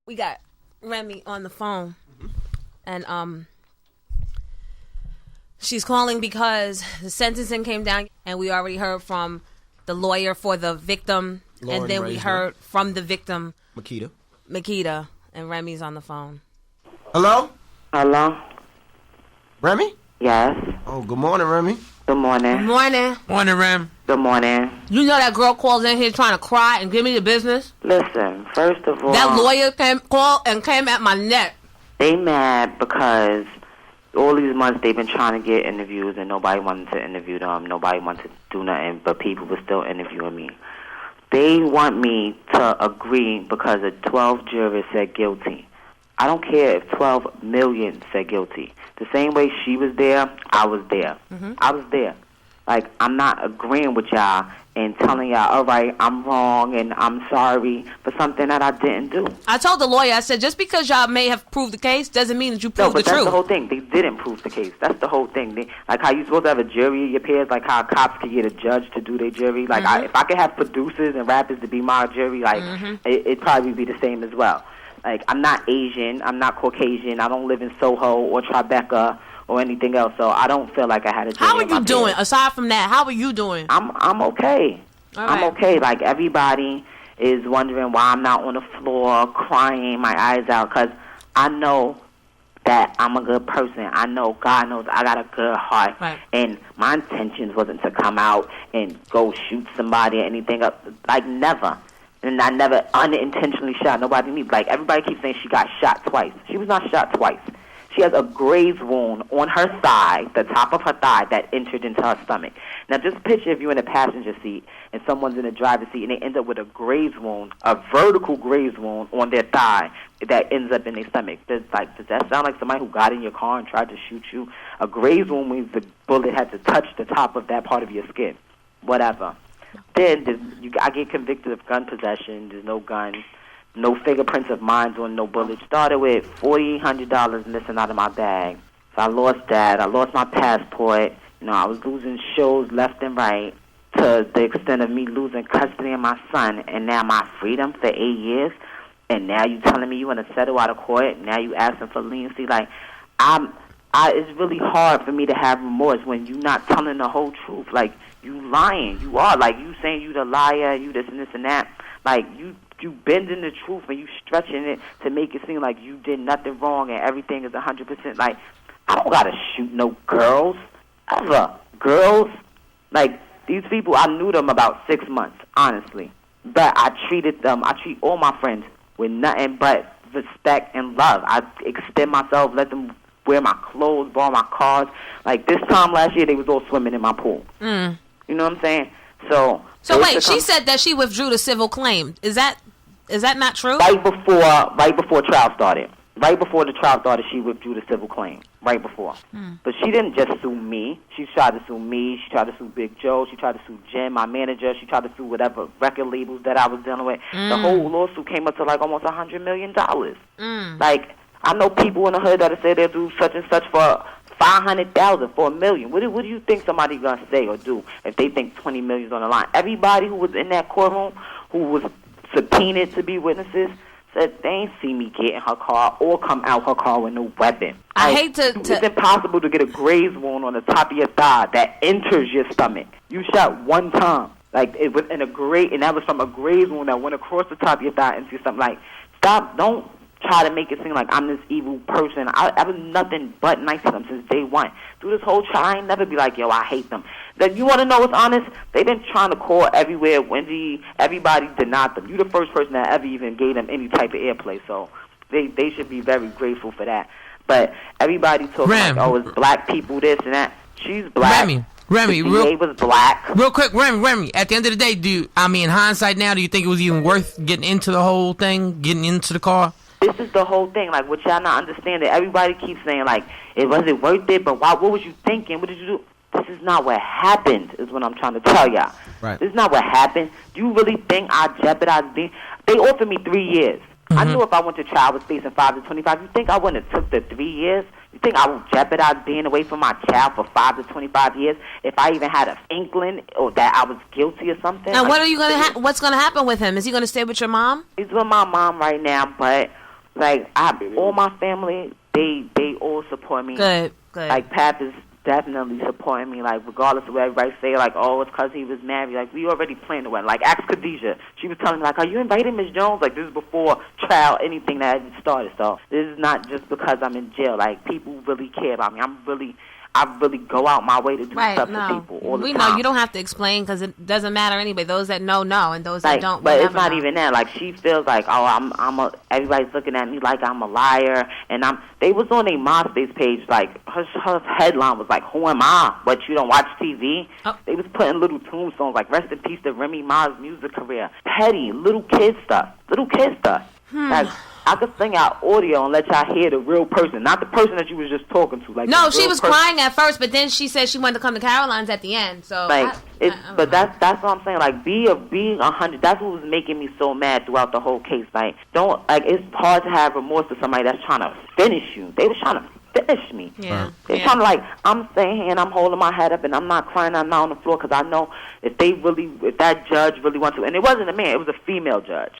We got Remy on the phone, and she's calling because the sentencing came down, and we already heard from the lawyer for the victim, and then we heard from the victim, MAKEEDA, and Remy's on the phone. Hello? Hello? Remy? Yes. Oh, good morning, Remy. Good morning. Good morning. Morning, Rem. Good morning. You know that girl calls in here trying to cry and give me the business? Listen, first of all... That lawyer came at my neck. They mad because all these months they've been trying to get interviews and nobody wanted to interview them. Nobody wanted to do nothing, but people were still interviewing me. They want me to agree because a 12 jurors said guilty. I don't care if 12 million said guilty. The same way she was there, I was there. I was there. Like, I'm not agreeing with y'all and telling y'all, all right, I'm wrong and I'm sorry for something that I didn't do. I told the lawyer, I said, just because y'all may have proved the case doesn't mean that you proved the truth. No, but that's the whole thing. They didn't prove the case. That's the whole thing. Like how you supposed to have a jury of your peers, like how cops could get a judge to do their jury. Like, if I could have producers and rappers to be my jury, like, it'd probably be the same as well. Like, I'm not Asian, I'm not Caucasian, I don't live in Soho or Tribeca or anything else, so I don't feel like I had a jury. How are you doing? Aside from that, how are you doing? I'm okay. I'm okay. Like, everybody is wondering why I'm not on the floor crying my eyes out, because I know that I'm a good person. I know God knows I got a good heart. Right. And my intentions wasn't to come out and go shoot somebody or anything else. Like, never. And I never unintentionally shot nobody. Like, everybody keeps saying she got shot twice. She was not shot twice. She has a graze wound on her thigh, the top of her thigh, that entered into her stomach. Now, just picture if you're in a passenger seat and someone's in the driver's seat and they end up with a graze wound, a vertical graze wound on their thigh that ends up in their stomach. Does that sound like somebody who got in your car and tried to shoot you? A graze wound means the bullet had to touch the top of that part of your skin. Whatever. Then I get convicted of gun possession. There's no gun, no fingerprints of mine on no bullet. Started with $400 missing out of my bag. So I lost that. I lost my passport. You know, I was losing shows left and right to the extent of me losing custody of my son. And now my freedom for 8 years. And now you telling me you want to settle out of court. Now you asking for leniency. Like, it's really hard for me to have remorse when you're not telling the whole truth. Like, you lying. You are. Like, you saying you the liar, you this and this and that. Like, you bending the truth and you stretching it to make it seem like you did nothing wrong and everything is 100%. Like, I don't got to shoot no girls. Ever. Girls. Like, these people, I knew them about 6 months, honestly. But I treat all my friends with nothing but respect and love. I extend myself, let them wear my clothes, borrow my cars. Like, this time last year, they was all swimming in my pool. You know what I'm saying? So wait, she said that she withdrew the civil claim. Is that not true? Right before trial started. Right before the trial started, she withdrew the civil claim. Right before. But she didn't just sue me. She tried to sue me. She tried to sue Big Joe. She tried to sue Jim, my manager. She tried to sue whatever record labels that I was dealing with. The whole lawsuit came up to like almost $100 million. Like, I know people in the hood that say they'll do such and such for $500,000 for $1 million. What do you think somebody's gonna say or do if they think $20 million's on the line? Everybody who was in that courtroom, who was subpoenaed to be witnesses, said they ain't see me get in her car or come out her car with no weapon. I hate to... It's impossible to get a graze wound on the top of your thigh that enters your stomach. You shot one time. Like, it was and that was from a graze wound that went across the top of your thigh into your stomach. Like, stop, don't try to make it seem like I'm this evil person. I was nothing but nice to them since day one. Through this whole trial, I ain't never be like, yo, I hate them. Then you want to know what's honest? They've been trying to call everywhere. Wendy, everybody denied them. You the first person that ever even gave them any type of airplay, so they should be very grateful for that. But everybody talking like, oh, it's black people, this and that. She's black. Remy, was black. Real quick, Remy, at the end of the day, in hindsight now, do you think it was even worth getting into the whole thing, getting into the car? This is the whole thing, like, what y'all not understanding. Everybody keeps saying, like, it wasn't worth it, but why? What was you thinking? What did you do? This is not what happened, is what I'm trying to tell y'all. Right. This is not what happened. Do you really think I jeopardized being... They offered me 3 years. I knew if I went to trial with facing 5 to 25, you think I wouldn't have took the 3 years? You think I would jeopardize being away from my child for 5 to 25 years if I even had an inkling or that I was guilty or something? And what are you gonna? What's gonna happen with him? Is he gonna stay with your mom? He's with my mom right now, but Like, all my family, they all support me. Good. Like, Pap is definitely supporting me, like, regardless of what everybody say, like, oh, it's because he was married. Like, we already planned the wedding. Like, ask Khadijah. She was telling me, like, are you inviting Miss Jones? Like, this is before trial, anything that had started. So this is not just because I'm in jail. Like, people really care about me. I really go out my way to do stuff for people all the time. We know you don't have to explain because it doesn't matter anyway. Those that know, and those that don't, but it's not even that. Like, she feels like, oh, everybody's looking at me like I'm a liar, and they was on a MySpace page, like, her headline was like, who am I? What, you don't watch TV? Oh. They was putting little tombstones like, rest in peace to Remy Ma's music career. Petty, little kid stuff. Like, I could sing out audio and let y'all hear the real person, not the person that you was just talking to. Like, no, she was crying at first, but then she said she wanted to come to Caroline's at the end. So, like, but that's what I'm saying. Like, being 100. That's what was making me so mad throughout the whole case. Like, it's hard to have remorse for somebody that's trying to finish you. They was trying to finish me. Yeah. They're trying to, like, I'm staying here and I'm holding my head up and I'm not crying out on the floor because I know if that judge really wants to, and it wasn't a man, it was a female judge.